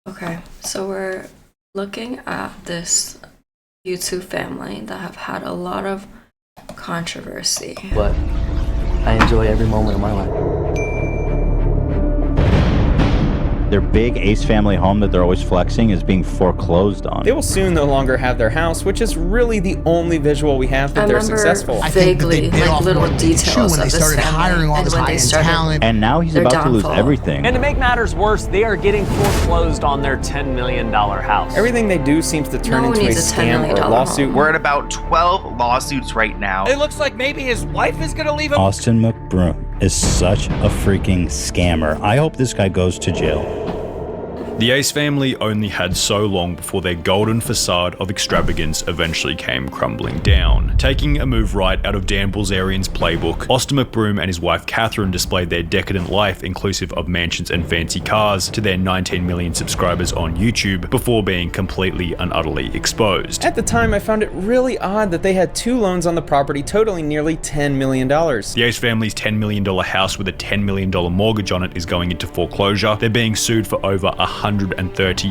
Okay, so we're looking at this YouTube family that have had a lot of controversy. But I enjoy every moment of my life. Their big Ace family home that they're always flexing is being foreclosed on. They will soon no longer have their house, which is really the only visual we have that they're successful. I vaguely, like little details of this family and when they started. And now he's about to lose everything. And to make matters worse, they are getting foreclosed on their $10 million house. Everything they do seems to turn into a scam or a lawsuit. We're at about 12 lawsuits right now. It looks like maybe his wife is gonna leave him. Austin McBroom is such a freaking scammer. I hope this guy goes to jail. The Ace family only had so long before their golden facade of extravagance eventually came crumbling down. Taking a move right out of Dan Bilzerian's playbook, Austin McBroom and his wife Catherine displayed their decadent life inclusive of mansions and fancy cars to their 19 million subscribers on YouTube before being completely and utterly exposed. At the time, I found it really odd that they had 2 loans on the property totaling nearly $10 million. The Ace family's $10 million house with a $10 million mortgage on it is going into foreclosure. They're being sued for over $130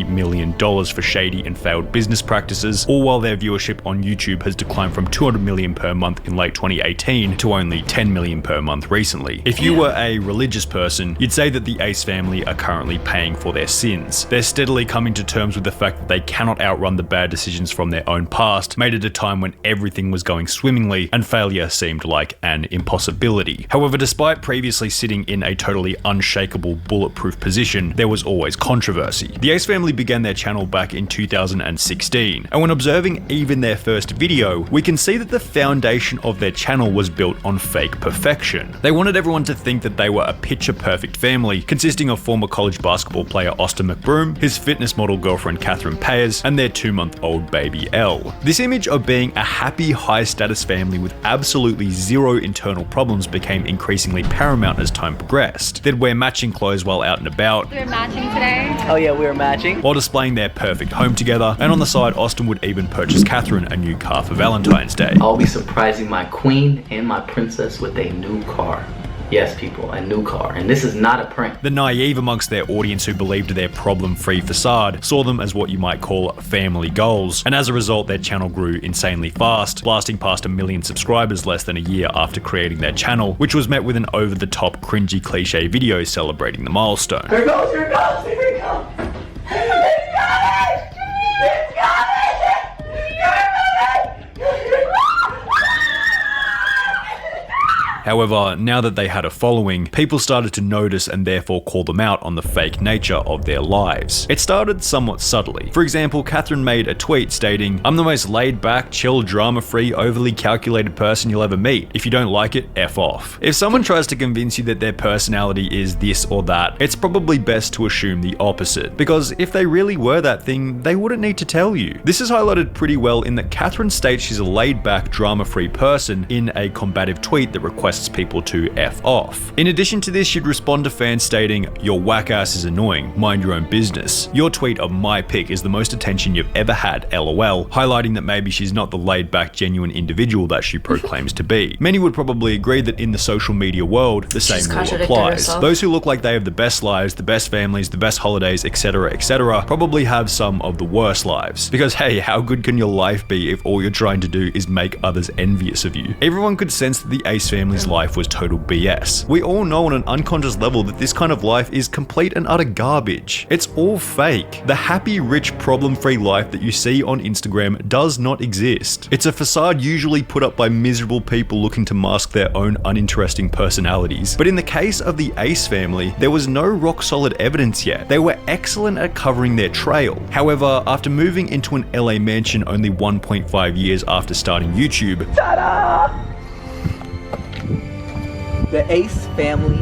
million for shady and failed business practices, all while their viewership on YouTube has declined from 200 million per month in late 2018 to only 10 million per month recently. If you were a religious person, you'd say that the Ace family are currently paying for their sins. They're steadily coming to terms with the fact that they cannot outrun the bad decisions from their own past, made at a time when everything was going swimmingly and failure seemed like an impossibility. However, despite previously sitting in a totally unshakable, bulletproof position, there was always controversy. The Ace family began their channel back in 2016, and when observing even their first video, we can see that the foundation of their channel was built on fake perfection. They wanted everyone to think that they were a picture-perfect family, consisting of former college basketball player Austin McBroom, his fitness model girlfriend Catherine Payers, and their 2-month-old baby Elle. This image of being a happy, high-status family with absolutely zero internal problems became increasingly paramount as time progressed. They'd wear matching clothes while out and about. We're matching today. Oh yeah, we were matching. While displaying their perfect home together, and on the side, Austin would even purchase Catherine a new car for Valentine's Day. I'll be surprising my queen and my princess with a new car. Yes, people, a new car, and this is not a prank. The naive amongst their audience who believed their problem-free facade saw them as what you might call family goals, and as a result, their channel grew insanely fast, blasting past 1 million subscribers less than a year after creating their channel, which was met with an over-the-top, cringy cliche video celebrating the milestone. Here goes, here goes, here we go. It's coming! It's coming! However, now that they had a following, people started to notice and therefore call them out on the fake nature of their lives. It started somewhat subtly. For example, Catherine made a tweet stating, "I'm the most laid-back, chill, drama-free, overly calculated person you'll ever meet. If you don't like it, F off." If someone tries to convince you that their personality is this or that, it's probably best to assume the opposite, because if they really were that thing, they wouldn't need to tell you. This is highlighted pretty well in that Catherine states she's a laid-back, drama-free person in a combative tweet that requests people to F off. In addition to this, she'd respond to fans stating, "Your whack ass is annoying, mind your own business. Your tweet of my pic is the most attention you've ever had, LOL," highlighting that maybe she's not the laid-back, genuine individual that she proclaims to be. Many would probably agree that in the social media world, the same rule applies. Those who look like they have the best lives, the best families, the best holidays, etc., etc., probably have some of the worst lives. Because hey, how good can your life be if all you're trying to do is make others envious of you? Everyone could sense that the Ace family's life was total BS. We all know on an unconscious level that this kind of life is complete and utter garbage. It's all fake. The happy, rich, problem-free life that you see on Instagram does not exist. It's a facade usually put up by miserable people looking to mask their own uninteresting personalities. But in the case of the Ace family, there was no rock-solid evidence yet. They were excellent at covering their trail. However, after moving into an LA mansion only 1.5 years after starting YouTube, Ta-da! The Ace family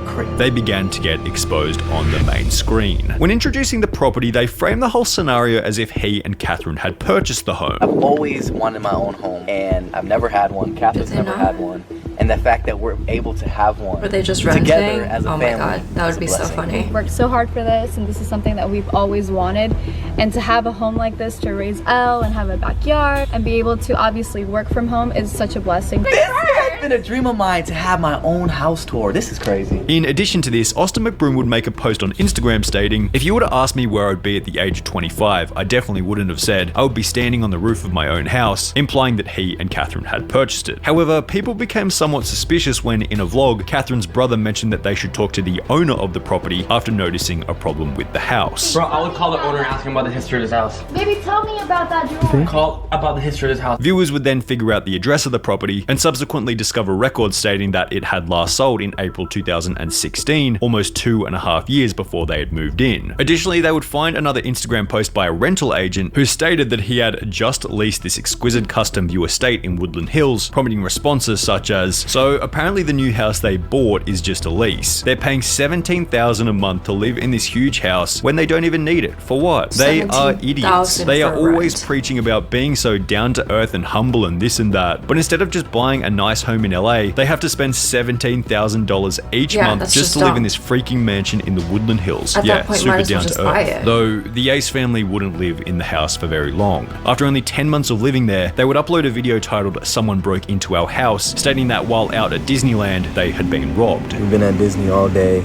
crazy. They began to get exposed on the main screen. When introducing the property, they framed the whole scenario as if he and Catherine had purchased the home. I've always wanted my own home, and I've never had one. Catherine's never had one. And the fact that we're able to have one Were they just renting? together as a family. Oh my god, that would be so funny. Worked so hard for this, and this is something that we've always wanted. And to have a home like this to raise Elle and have a backyard and be able to obviously work from home is such a blessing. This is been a dream of mine to have my own house tour. This is crazy. In addition to this, Austin McBroom would make a post on Instagram stating, "If you were to ask me where I'd be at the age of 25, I definitely wouldn't have said I would be standing on the roof of my own house," implying that he and Catherine had purchased it. However, people became somewhat suspicious when, in a vlog, Catherine's brother mentioned that they should talk to the owner of the property after noticing a problem with the house. Bro, I would call the owner and ask him about the history of this house. Baby, tell me about that jewelry. Call about the history of this house. Viewers would then figure out the address of the property and subsequently discover records stating that it had last sold in April 2016, almost 2.5 years before they had moved in. Additionally, they would find another Instagram post by a rental agent who stated that he had just leased this exquisite custom view estate in Woodland Hills, prompting responses such as, "So apparently the new house they bought is just a lease. They're paying $17,000 a month to live in this huge house when they don't even need it. For what? They are idiots. They are always preaching about being so down to earth and humble and this and that. But instead of just buying a nice home in LA, they have to spend $17,000 each month just to live in this freaking mansion in the Woodland Hills." Yeah, super down to earth. Though the Ace family wouldn't live in the house for very long. After only 10 months of living there, they would upload a video titled "Someone Broke Into Our House," stating that while out at Disneyland, they had been robbed. We've been at Disney all day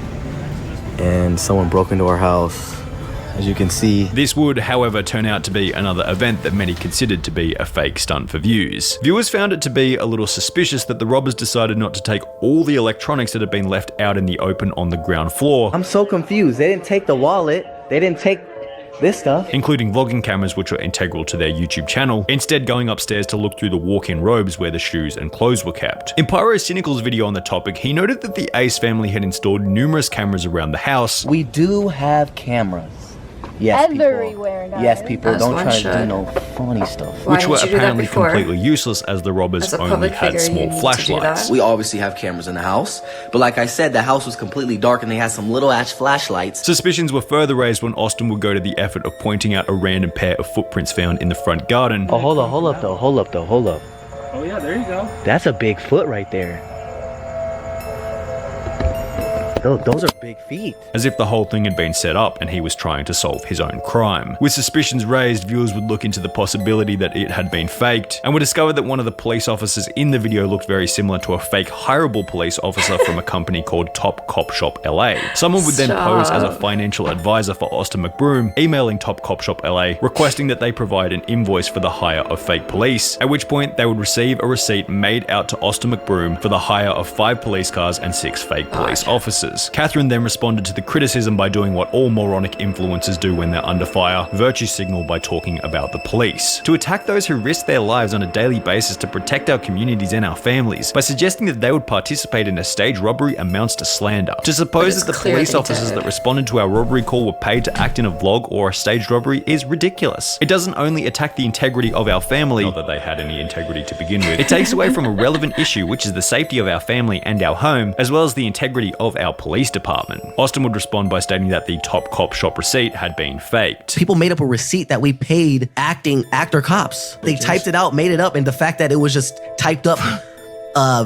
and someone broke into our house. As you can see. This would, however, turn out to be another event that many considered to be a fake stunt for views. Viewers found it to be a little suspicious that the robbers decided not to take all the electronics that had been left out in the open on the ground floor. I'm so confused. They didn't take the wallet. They didn't take this stuff, including vlogging cameras, which were integral to their YouTube channel, instead going upstairs to look through the walk-in robes where the shoes and clothes were kept. In Pyrocynical's video on the topic, he noted that the Ace family had installed numerous cameras around the house. We do have cameras. Yes, everywhere, people. Yes, people. As don't one try should. to do no funny stuff. Which were apparently completely useless as the robbers only had small flashlights. We obviously have cameras in the house, but like I said, the house was completely dark and they had some little ash flashlights. Suspicions were further raised when Austin would go to the effort of pointing out a random pair of footprints found in the front garden. Oh, hold up. Oh yeah, there you go. That's a big foot right there. Those are big feet. As if the whole thing had been set up and he was trying to solve his own crime. With suspicions raised, viewers would look into the possibility that it had been faked and would discover that one of the police officers in the video looked very similar to a fake hireable police officer from a company called Top Cop Shop LA. Someone would then pose as a financial advisor for Austin McBroom, emailing Top Cop Shop LA, requesting that they provide an invoice for the hire of fake police, at which point they would receive a receipt made out to Austin McBroom for the hire of 5 police cars and 6 fake police officers. Catherine then responded to the criticism by doing what all moronic influencers do when they're under fire, virtue signal by talking about the police. To attack those who risk their lives on a daily basis to protect our communities and our families, by suggesting that they would participate in a staged robbery amounts to slander. To suppose that the police officers that responded to our robbery call were paid to act in a vlog or a staged robbery is ridiculous. It doesn't only attack the integrity of our family, not that they had any integrity to begin with, it takes away from a relevant issue, which is the safety of our family and our home, as well as the integrity of our police department. Austin would respond by stating that the Top Cop Shop receipt had been faked. People made up a receipt that we paid actor cops. They typed it out, made it up, and the fact that it was just typed up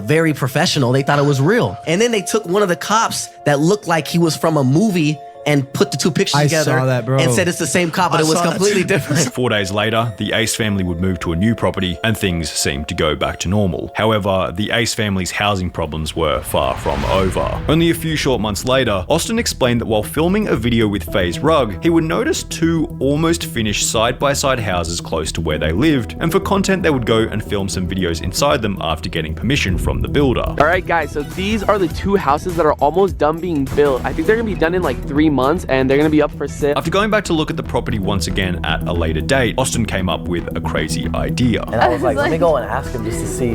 very professional, they thought it was real. And then they took one of the cops that looked like he was from a movie and put the 2 pictures together and said it's the same cop, but it was completely different. 4 days later, the Ace family would move to a new property and things seemed to go back to normal. However, the Ace family's housing problems were far from over. Only a few short months later, Austin explained that while filming a video with Faye's rug, he would notice 2 almost finished side-by-side houses close to where they lived, and for content they would go and film some videos inside them after getting permission from the builder. Alright guys, so these are the 2 houses that are almost done being built. I think they're gonna be done in like 3 months and they're gonna be up for sale. After going back to look at the property once again at a later date, Austin came up with a crazy idea. And I was like, let me go and ask him just to see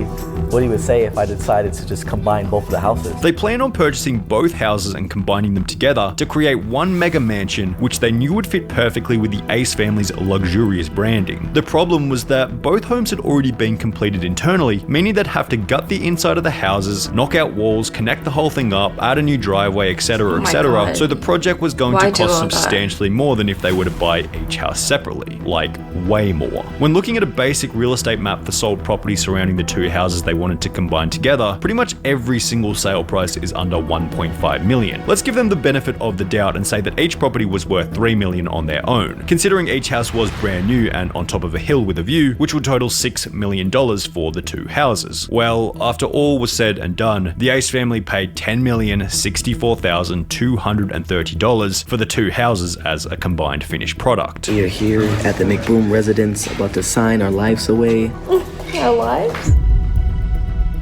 what he would say if I decided to just combine both of the houses. They plan on purchasing both houses and combining them together to create one mega mansion, which they knew would fit perfectly with the Ace family's luxurious branding. The problem was that both homes had already been completed internally, meaning they'd have to gut the inside of the houses, knock out walls, connect the whole thing up, add a new driveway, etc., etc. So the project was was going Why to do cost all that? substantially more than if they were to buy each house separately. Like, way more. When looking at a basic real estate map for sold properties surrounding the two houses they wanted to combine together, pretty much every single sale price is under 1.5 million. Let's give them the benefit of the doubt and say that each property was worth 3 million on their own, considering each house was brand new and on top of a hill with a view, which would total $6 million for the two houses. Well, after all was said and done, the Ace family paid $10,064,230 for the two houses as a combined finished product. We are here at the McBroom residence about to sign our lives away. Our lives?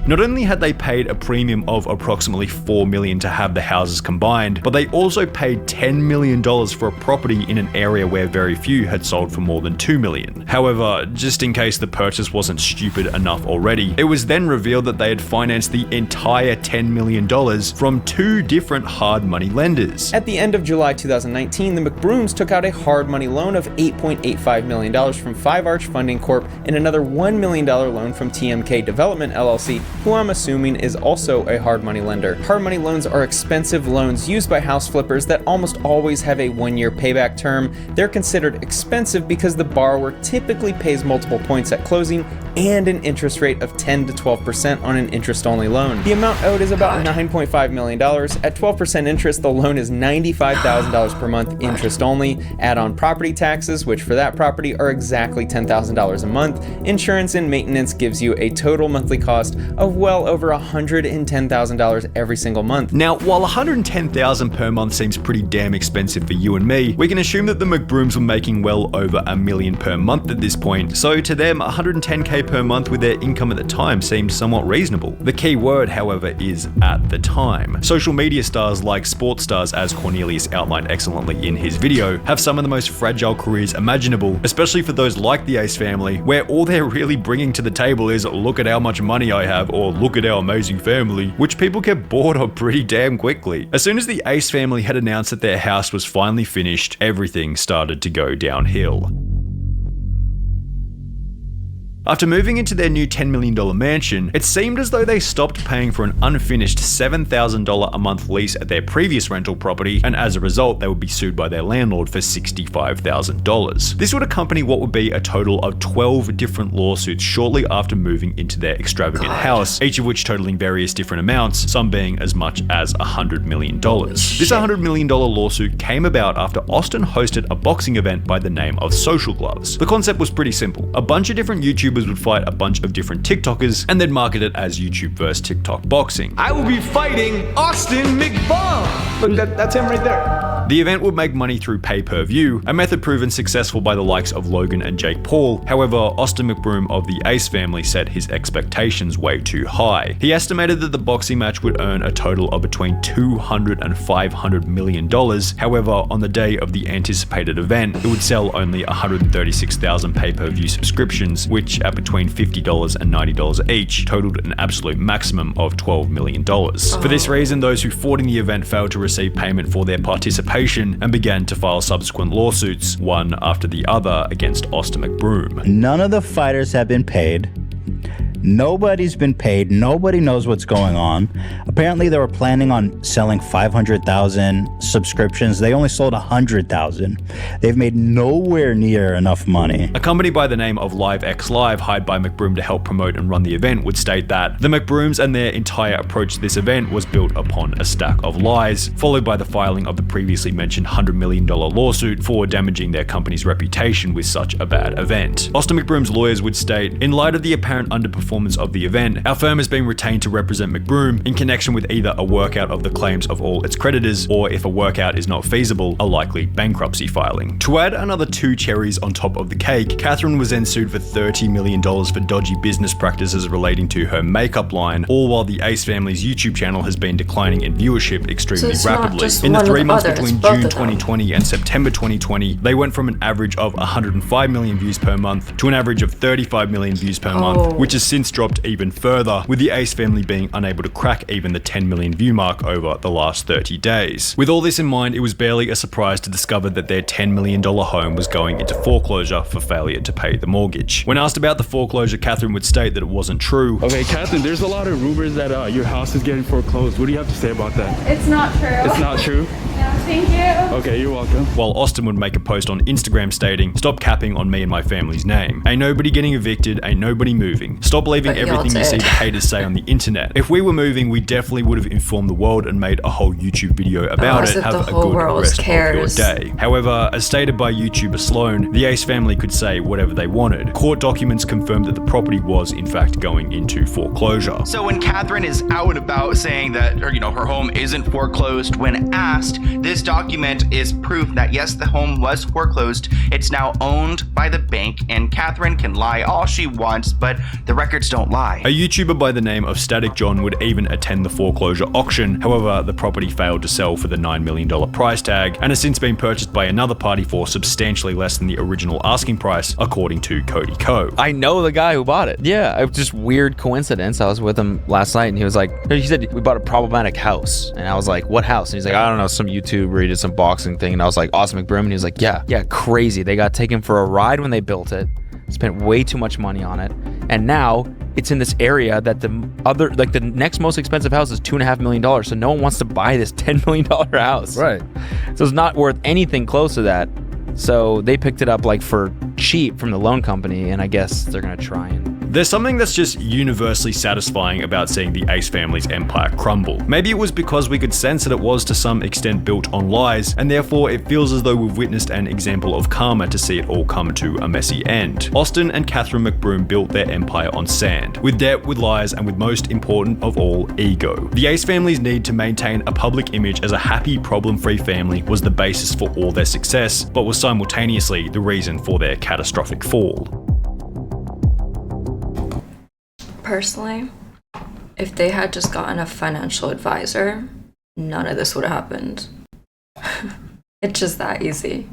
Not only had they paid a premium of approximately $4 million to have the houses combined, but they also paid $10 million for a property in an area where very few had sold for more than $2 million. However, just in case the purchase wasn't stupid enough already, it was then revealed that they had financed the entire $10 million from two different hard money lenders. At the end of July 2019, the McBrooms took out a hard money loan of $8.85 million from Five Arch Funding Corp. and another $1 million loan from TMK Development LLC, who I'm assuming is also a hard money lender. Hard money loans are expensive loans used by house flippers that almost always have a 1-year payback term. They're considered expensive because the borrower typically pays multiple points at closing and an interest rate of 10 to 12% on an interest-only loan. The amount owed is about $9.5 million. At 12% interest, the loan is $95,000 per month interest only. Add on property taxes, which for that property are exactly $10,000 a month. Insurance and maintenance gives you a total monthly cost of well over $110,000 every single month. Now, while $110,000 per month seems pretty damn expensive for you and me, we can assume that the McBrooms were making well over $1 million per month at this point, so to them, $110K per month with their income at the time seemed somewhat reasonable. The key word, however, is at the time. Social media stars like sports stars, as Cornelius outlined excellently in his video, have some of the most fragile careers imaginable, especially for those like the Ace family, where all they're really bringing to the table is look at how much money I have, or look at our amazing family, which people get bored of pretty damn quickly. As soon as the Ace family had announced that their house was finally finished, everything started to go downhill. After moving into their new $10 million mansion, it seemed as though they stopped paying for an unfinished $7,000 a month lease at their previous rental property, and as a result, they would be sued by their landlord for $65,000. This would accompany what would be a total of 12 different lawsuits shortly after moving into their extravagant house, each of which totaling various different amounts, some being as much as $100 million. This $100 million lawsuit came about after Austin hosted a boxing event by the name of Social Gloves. The concept was pretty simple. A bunch of different YouTubers would fight a bunch of different TikTokers and then market it as YouTube vs TikTok boxing. I will be fighting Austin McBomb. Look, that's him right there. The event would make money through pay-per-view, a method proven successful by the likes of Logan and Jake Paul. However, Austin McBroom of the Ace family set his expectations way too high. He estimated that the boxing match would earn a total of between $200 and $500 million. However, on the day of the anticipated event, it would sell only 136,000 pay-per-view subscriptions, which at between $50 and $90 each totaled an absolute maximum of $12 million. For this reason, those who fought in the event failed to receive payment for their participation and began to file subsequent lawsuits, one after the other, against Austin McBroom. None of the fighters have been paid. Nobody's been paid. Nobody knows what's going on. Apparently, they were planning on selling 500,000 subscriptions. They only sold 100,000. They've made nowhere near enough money. A company by the name of LiveX Live, hired by McBroom to help promote and run the event, would state that the McBrooms and their entire approach to this event was built upon a stack of lies, followed by the filing of the previously mentioned $100 million lawsuit for damaging their company's reputation with such a bad event. Austin McBroom's lawyers would state, in light of the apparent underperformance of the event, our firm has been retained to represent McBroom in connection with either a workout of the claims of all its creditors, or if a workout is not feasible, a likely bankruptcy filing. To add another 2 cherries on top of the cake, Catherine was then sued for $30 million for dodgy business practices relating to her makeup line, all while the Ace family's YouTube channel has been declining in viewership extremely rapidly. In the 3 months between June 2020 and September 2020, they went from an average of 105 million views per month to an average of 35 million views per month, which has since dropped even further, with the Ace family being unable to crack even the 10 million view mark over the last 30 days. With all this in mind, it was barely a surprise to discover that their $10 million home was going into foreclosure for failure to pay the mortgage. When asked about the foreclosure, Catherine would state that it wasn't true. Okay, Catherine, there's a lot of rumors that your house is getting foreclosed. What do you have to say about that? It's not true. It's not true? Yeah. Thank you. Okay, you're welcome. While Austin would make a post on Instagram stating, "Stop capping on me and my family's name. Ain't nobody getting evicted, ain't nobody moving. Stop believing But y'all everything you see did. the haters say on the internet. If we were moving, we definitely would have informed the world and made a whole YouTube video about as it. if Have the a whole good world rest cares. of your day." However, as stated by YouTuber Sloan, the Ace family could say whatever they wanted. Court documents confirmed that the property was in fact going into foreclosure. So when Catherine is out and about saying that her home isn't foreclosed, when asked, this document is proof that yes, the home was foreclosed. It's now owned by the bank, and Catherine can lie all she wants, but the records don't lie. A YouTuber by the name of Static John would even attend the foreclosure auction. However, the property failed to sell for the $9 million price tag and has since been purchased by another party for substantially less than the original asking price, according to Cody Ko. I know the guy who bought it. Yeah, it was just weird coincidence. I was with him last night and he said, we bought a problematic house. And I was like, what house? And he's like, I don't know, some YouTuber, he did some boxing thing. And I was like, Austin McBroom. And he was like, yeah, crazy. They got taken for a ride when they built it, spent way too much money on it. And now it's in this area that the next most expensive house is $2.5 million. So no one wants to buy this $10 million house. Right. So it's not worth anything close to that. So they picked it up for cheap from the loan company, and I guess they're gonna try and... There's something that's just universally satisfying about seeing the Ace family's empire crumble. Maybe it was because we could sense that it was to some extent built on lies, and therefore it feels as though we've witnessed an example of karma to see it all come to a messy end. Austin and Catherine McBroom built their empire on sand, with debt, with lies, and with most important of all, ego. The Ace family's need to maintain a public image as a happy, problem-free family was the basis for all their success, but was simultaneously the reason for their catastrophic fall. Personally, if they had just gotten a financial advisor, none of this would have happened. It's just that easy.